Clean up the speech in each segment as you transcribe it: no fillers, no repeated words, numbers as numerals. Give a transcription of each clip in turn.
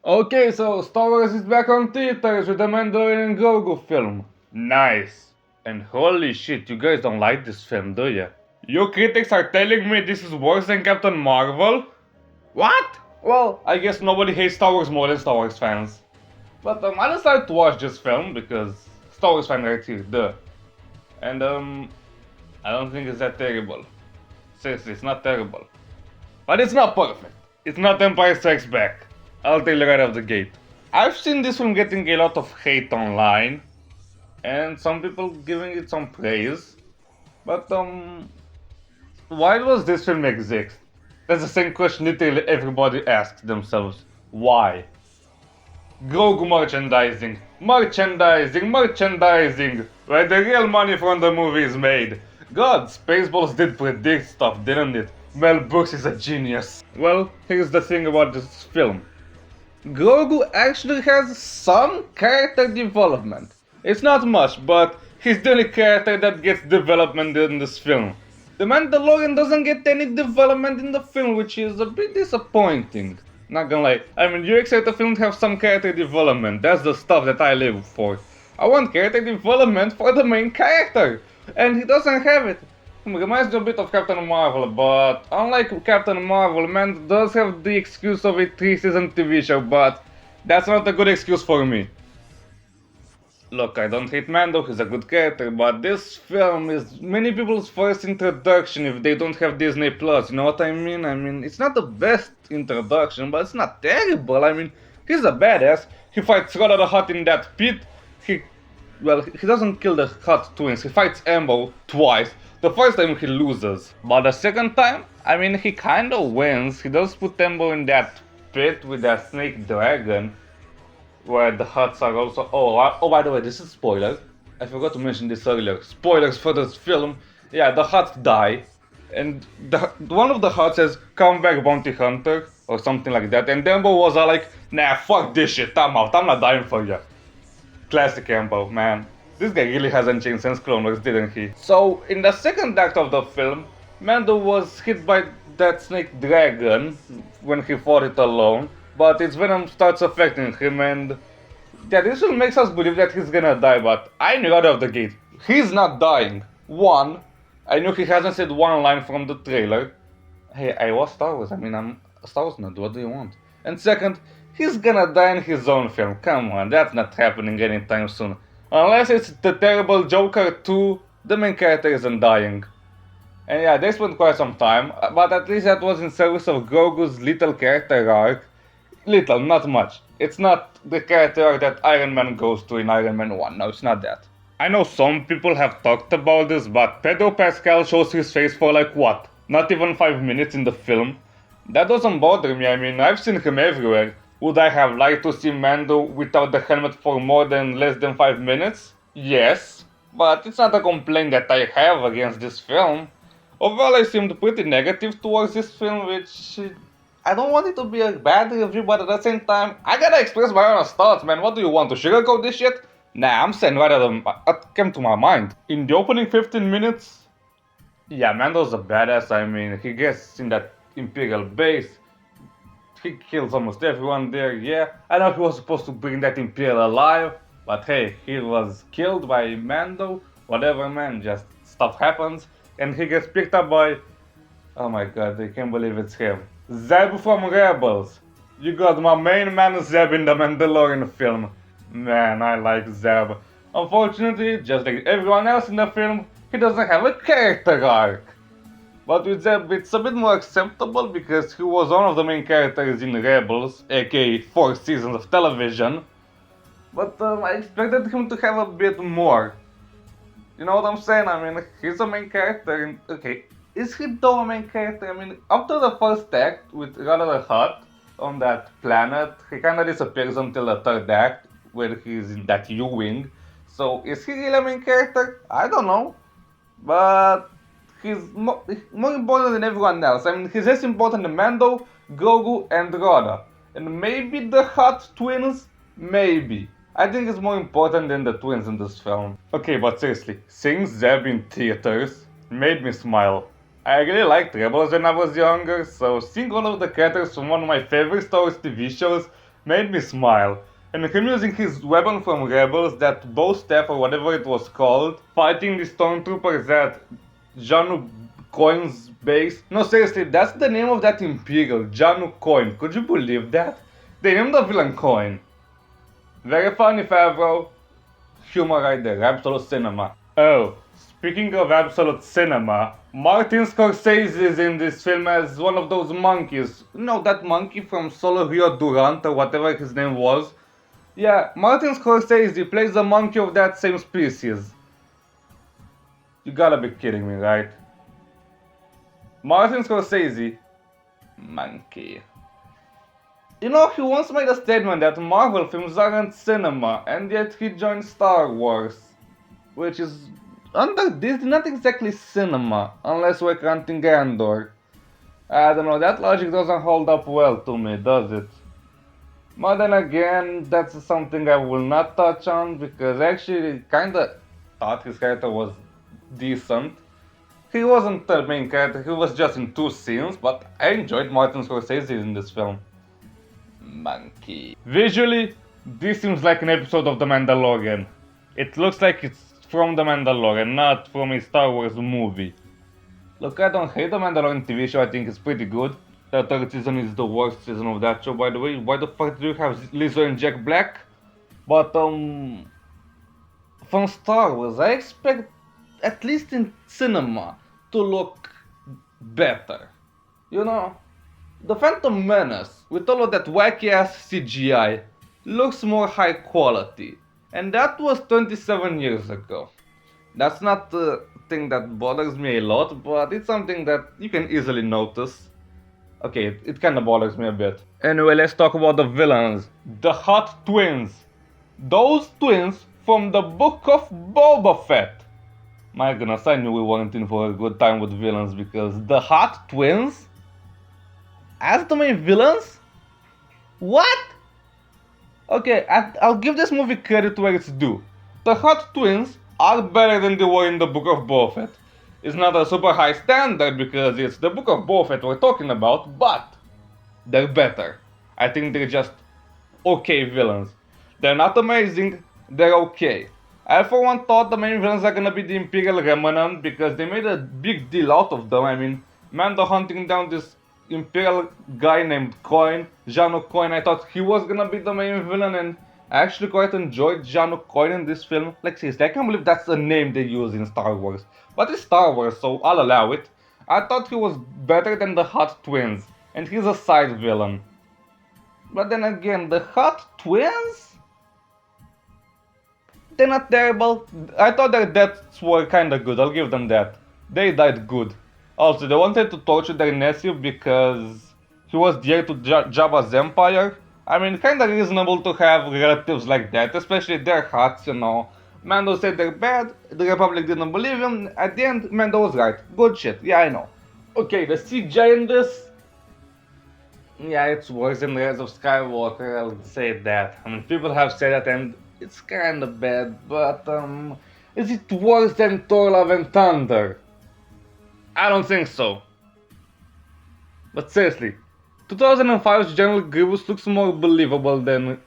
Okay, so Star Wars is back on theaters with the Mandalorian and Grogu film. Nice. And holy shit, you guys don't like this film, do you? You critics are telling me this is worse than Captain Marvel? What? Well, I guess nobody hates Star Wars more than Star Wars fans. But I decided to watch this film because Star Wars fan right here, duh. And I don't think it's that terrible. Seriously, it's not terrible. But it's not perfect. It's not Empire Strikes Back. I'll tell you right off the gate. I've seen this film getting a lot of hate online, and some people giving it some praise. But why does this film exist? That's the same question literally everybody asks themselves. Why? Grogu merchandising, merchandising, where the real money from the movie is made. God, Spaceballs did predict stuff, didn't it? Mel Brooks is a genius. Well, here's the thing about this film. Grogu actually has some character development. It's not much, but he's the only character that gets development in this film. The Mandalorian doesn't get any development in the film, which is a bit disappointing. Not gonna lie. I mean, you expect the film to have some character development. That's the stuff that I live for. I want character development for the main character, and he doesn't have it. Reminds me a bit of Captain Marvel, but unlike Captain Marvel, man does have the excuse of a 3-season TV show, but that's not a good excuse for me. Look, I don't hate Mando, he's a good character, but this film is many people's first introduction if they don't have Disney Plus, you know what I mean? I mean, it's not the best introduction, but it's not terrible. I mean, he's a badass, he fights Rhoda the Hutt in that pit, he doesn't kill the Hutt twins, he fights Embo twice. The first time he loses, but the second time, I mean, he kinda wins. He does put Embo in that pit with that snake dragon, where the Hutts are also. Oh, by the way, this is spoiler. I forgot to mention this earlier. Spoilers for this film. Yeah, the Hutts die, and one of the Hutts says, "Come back, bounty hunter," or something like that. And Embo was like, "Nah, fuck this shit. I'm out. I'm not dying for you." Classic Embo, man. This guy really hasn't changed since Clone Wars, didn't he? So, in the second act of the film, Mando was hit by that snake dragon when he fought it alone, but its venom starts affecting him, and yeah, this film makes us believe that he's gonna die, but I knew out of the gate, he's not dying. One, I knew he hasn't said one line from the trailer. Hey, I watch Star Wars, I mean, I'm a Star Wars nerd, what do you want? And second, he's gonna die in his own film, come on, that's not happening anytime soon. Unless it's the terrible Joker 2, the main character isn't dying. And yeah, they spent quite some time, but at least that was in service of Grogu's little character arc. Little, not much. It's not the character arc that Iron Man goes to in Iron Man 1, no, it's not that. I know some people have talked about this, but Pedro Pascal shows his face for like what? Not even 5 minutes in the film? That doesn't bother me, I mean, I've seen him everywhere. Would I have liked to see Mando without the helmet for less than 5 minutes? Yes, but it's not a complaint that I have against this film. Overall, I seemed pretty negative towards this film, which I don't want it to be a bad review, but at the same time, I gotta express my honest thoughts, man. What do you want, to sugarcoat this shit? Nah, I'm saying right out what came to my mind. In the opening 15 minutes, yeah, Mando's a badass. I mean, he gets in that Imperial base. He kills almost everyone there, yeah. I know he was supposed to bring that Imperial alive, but hey, he was killed by Mando. Whatever, man, just stuff happens. And he gets picked up by... Oh my god, I can't believe it's him. Zeb from Rebels. You got my main man Zeb in the Mandalorian film. Man, I like Zeb. Unfortunately, just like everyone else in the film, he doesn't have a character arc. But with Zeb, it's a bit more acceptable because he was one of the main characters in Rebels, aka 4 seasons of television. But I expected him to have a bit more. You know what I'm saying? I mean, he's a main character. And, okay, is he though a main character? I mean, after the first act with Rhoda the Hutt on that planet, he kinda disappears until the third act, where he's in that U-Wing. So, is he really a main character? I don't know. But he's more important than everyone else. I mean, he's less important than Mando, Grogu, and Rhoda. And maybe the Hutt twins? Maybe. I think it's more important than the twins in this film. Okay, but seriously, seeing Zeb in theaters made me smile. I really liked Rebels when I was younger, so seeing one of the characters from one of my favorite Star Wars TV shows made me smile. And him using his weapon from Rebels, that bow staff or whatever it was called, fighting the stormtroopers at Janu Coin's base. No, seriously, that's the name of that Imperial, Janu Coin. Could you believe that? They named the villain Coin. Very funny, Favreau. Humor right there, absolute cinema. Oh, speaking of absolute cinema, Martin Scorsese is in this film as one of those monkeys. You know, that monkey from Solo Rio Durant or whatever his name was? Yeah, Martin Scorsese plays a monkey of that same species. You gotta be kidding me, right? Martin Scorsese, monkey. You know, he once made a statement that Marvel films aren't cinema, and yet he joined Star Wars, which is, under Disney, not exactly cinema, unless we're counting Andor. I don't know, that logic doesn't hold up well to me, does it? But then again, that's something I will not touch on, because I actually kinda thought his character was decent. He wasn't the main character, he was just in 2 scenes, but I enjoyed Martin Scorsese in this film. Monkey. Visually, this seems like an episode of The Mandalorian. It looks like it's from The Mandalorian, not from a Star Wars movie. Look, I don't hate The Mandalorian TV show, I think it's pretty good. The 3rd season is the worst season of that show, by the way. Why the fuck do you have Lizzo and Jack Black? But, from Star Wars, I expect, at least in cinema, to look better. You know? The Phantom Menace, with all of that wacky-ass CGI, looks more high quality. And that was 27 years ago. That's not the thing that bothers me a lot, but it's something that you can easily notice. Okay, it kinda bothers me a bit. Anyway, let's talk about the villains. The Hutt Twins. Those twins from the Book of Boba Fett. My goodness, I knew we weren't in for a good time with villains, because the Hutt Twins? As the main villains? What? Okay, I'll give this movie credit where it's due. The Hutt Twins are better than they were in the Book of Boba Fett. It's not a super high standard because it's the Book of Boba Fett we're talking about, but they're better. I think they're just okay villains. They're not amazing, they're okay. I for one thought the main villains are gonna be the Imperial Remnant because they made a big deal out of them. I mean, Mando hunting down this Imperial guy named Coin, Janu Coin, I thought he was gonna be the main villain, and I actually quite enjoyed Janu Coin in this film. Like seriously, I can't believe that's a name they use in Star Wars. But it's Star Wars, so I'll allow it. I thought he was better than the Hutt Twins, and he's a side villain. But then again, the Hutt Twins? They're not terrible. I thought their deaths were kinda good, I'll give them that. They died good. Also, they wanted to torture their nephew because he was the heir to Jabba's empire. I mean, kinda reasonable to have relatives like that, especially their Hutts, you know. Mando said they're bad, the Republic didn't believe him, at the end, Mando was right. Good shit, yeah, I know. Okay, the CGI in this? Yeah, it's worse than Rise of Skywalker, I'll say that. I mean, people have said that and it's kinda bad, but, is it worse than Thor Love and Thunder? I don't think so. But seriously, 2005's General Grievous looks more believable than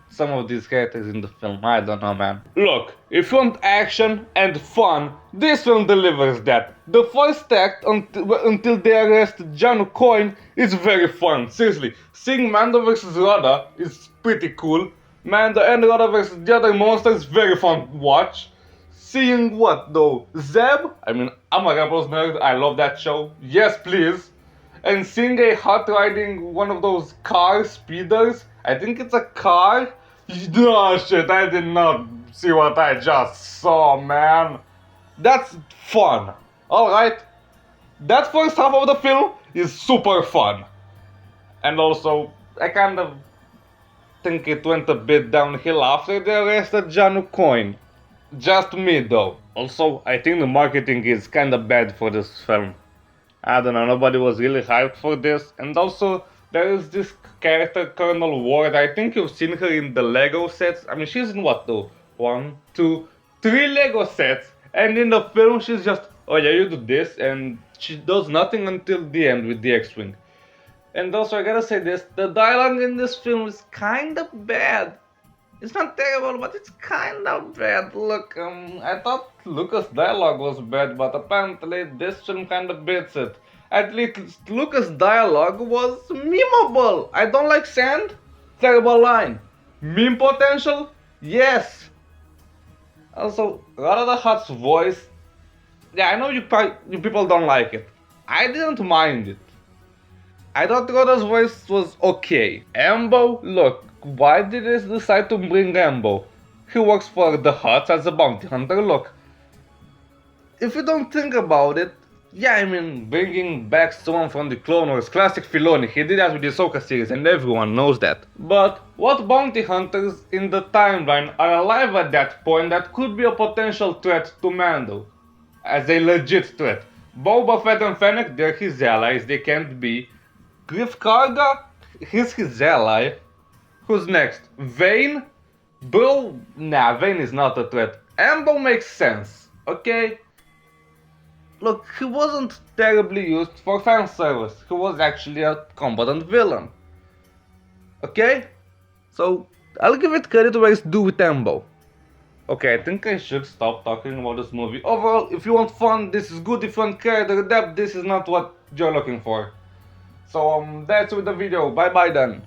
some of these characters in the film. I don't know, man. Look, if you want action and fun, this film delivers that. The first act until they arrest Janu Coin is very fun. Seriously, seeing Mando vs. Rada is pretty cool. Mando and Rada vs. the other monsters is very fun to watch. Seeing what though? Zeb? I mean, I'm a Rebels nerd, I love that show. Yes, please. And seeing a Hutt riding one of those car speeders, I think it's a car. Oh shit, I did not see what I just saw, man. That's fun. Alright? That first half of the film is super fun. And also, I kind of think it went a bit downhill after they arrested Janu Coin. Just me though. Also, I think the marketing is kinda bad for this film. I don't know, nobody was really hyped for this. And also, there is this character, Colonel Ward. I think you've seen her in the Lego sets. I mean, she's in what though? 1, 2, 3 Lego sets. And in the film, she's just, oh yeah, you do this. And she does nothing until the end with the X-Wing. And also, I gotta say this, the dialogue in this film is kinda bad. It's not terrible, but it's kinda bad. Look, I thought Lucas' dialogue was bad, but apparently this film kinda beats it. At least Lucas' dialogue was memeable. I don't like sand? Terrible line. Meme potential? Yes. Also, Rada Hutt's voice, yeah, I know you people don't like it. I didn't mind it. I thought Rada's voice was okay. Ambo, look, why did they decide to bring Ambo? He works for the Hutts as a bounty hunter, look. If you don't think about it, yeah, I mean, bringing back someone from the Clone Wars, classic Filoni, he did that with the Ahsoka series and everyone knows that. But what bounty hunters in the timeline are alive at that point that could be a potential threat to Mando? As a legit threat. Boba Fett and Fennec, they're his allies, they can't be. Griff Karga, he's his ally. Who's next? Vane? Bro, nah, Vane is not a threat. Ambo makes sense, okay? Look, he wasn't terribly used for fan service. He was actually a competent villain. Okay? So, I'll give it credit where it's due with Ambo. Okay, I think I should stop talking about this movie. Overall, if you want fun, this is good. If you want character depth, this is not what you're looking for. So, that's with the video. Bye bye then.